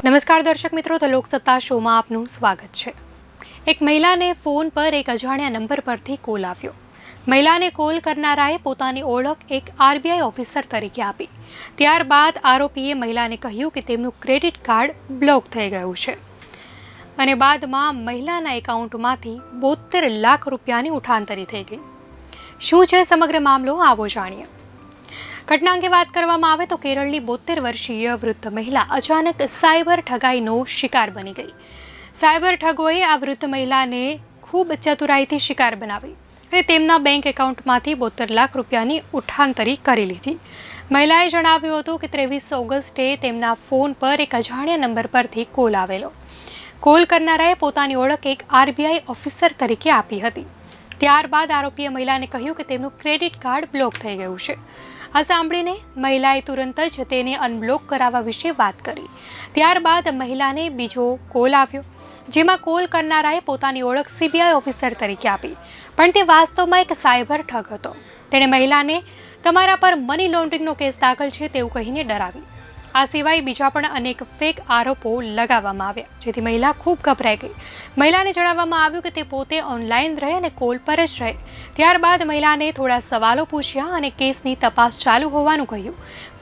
નમસ્કાર દર્શક મિત્રો, ધ લોકસત્તા શોમાં આપનું સ્વાગત છે। એક મહિલાને ફોન પર એક અજાણ્યા નંબર પરથી કોલ આવ્યો। મહિલાને કોલ કરનારાએ પોતાની ઓળખ એક આરબીઆઈ ઓફિસર તરીકે આપી। ત્યારબાદ આરોપીએ મહિલાને કહ્યું કે તેમનું ક્રેડિટ કાર્ડ બ્લોક થઈ ગયું છે અને બાદમાં મહિલાના એકાઉન્ટમાંથી 72 લાખ રૂપિયાની ઉઠાંતરી થઈ ગઈ। શું છે સમગ્ર મામલો, આવો જાણીએ। ઘટના અંગે વાત કરવામાં આવે તો કેરળની 72 વર્ષીય વૃદ્ધ મહિલા અચાનક સાયબર ઠગાઈનો શિકાર બની ગઈ। સાયબર ઠગોએ આ વૃદ્ધ મહિલાને ખૂબ ચતુરાઈથી શિકાર બનાવી અને તેમના બેંક એકાઉન્ટમાંથી 72 લાખ રૂપિયાની ઉઠાંતરી કરી લીધી। મહિલાએ જણાવ્યું હતું કે 23 ઓગસ્ટે તેમના ફોન પર એક અજાણ્યા નંબર પરથી કોલ આવેલો। કોલ કરનારાએ પોતાની ઓળખ એક આરબીઆઈ ઓફિસર તરીકે આપી હતી। ત્યારબાદ આરોપીએ મહિલાને કહ્યું કે તેમનું ક્રેડિટ કાર્ડ બ્લોક થઈ ગયું છે। આ સાંભળીને મહિલાએ તુરંત જ તેને અનબ્લોક કરાવવા વિશે વાત કરી। ત્યારબાદ મહિલાને બીજો કોલ આવ્યો, જેમાં કોલ કરનારાએ પોતાની ઓળખ સીબીઆઈ ઓફિસર તરીકે આપી, પણ તે વાસ્તવમાં એક સાયબર ઠગ હતો। તેણે મહિલાને તમારા પર મની લોન્ડરિંગનો કેસ દાખલ છે તેવું કહીને ડરાવી। આ સિવાય બીજા પણ અનેક ફેક આરોપો લગાવવામાં આવ્યા, જેથી મહિલા ખૂબ ગભરાઈ ગઈ। મહિલાને જણાવવામાં આવ્યું કે તે પોતે ઓનલાઈન રહે અને કોલ પર જ રહે। ત્યારબાદ મહિલાને થોડા સવાલો પૂછ્યા અને કેસની તપાસ ચાલુ હોવાનું કહ્યું।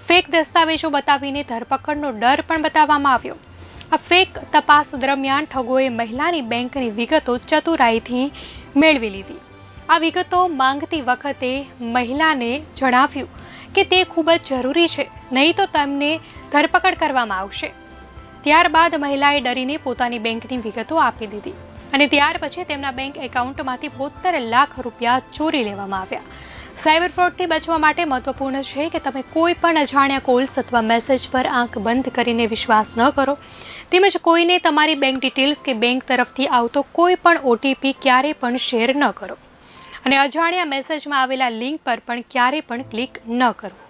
ફેક દસ્તાવેજો બતાવીને ધરપકડનો ડર પણ બતાવવામાં આવ્યો। આ ફેક તપાસ દરમિયાન ઠગોએ મહિલાની બેંકની વિગતો ચતુરાઈથી મેળવી લીધી। આ વિગતો માંગતી વખતે મહિલાને જણાવ્યું કે તે ખૂબ જ જરૂરી છે, નહીં તો તેમને ધરપકડ કરવામાં આવશે। ત્યારબાદ મહિલાએ ડરીને પોતાની બેંકની વિગતો આપી દીધી અને ત્યાર પછી તેમના બેંક એકાઉન્ટમાંથી 72 લાખ રૂપિયા ચોરી લેવામાં આવ્યા। સાયબર ફ્રોડથી બચવા માટે મહત્વપૂર્ણ છે કે તમે કોઈ પણ અજાણ્યા કોલ્સ અથવા મેસેજ પર આંખ બંધ કરીને વિશ્વાસ ન કરો, તેમજ કોઈને તમારી બેંક ડિટેલ્સ કે બેંક તરફથી આવતો કોઈ પણ ઓટીપી ક્યારેય પણ શેર ન કરો અને અજાણ્યા મેસેજમાં આવેલા લિંક પર પણ ક્યારેય પણ ક્લિક ન કરવું।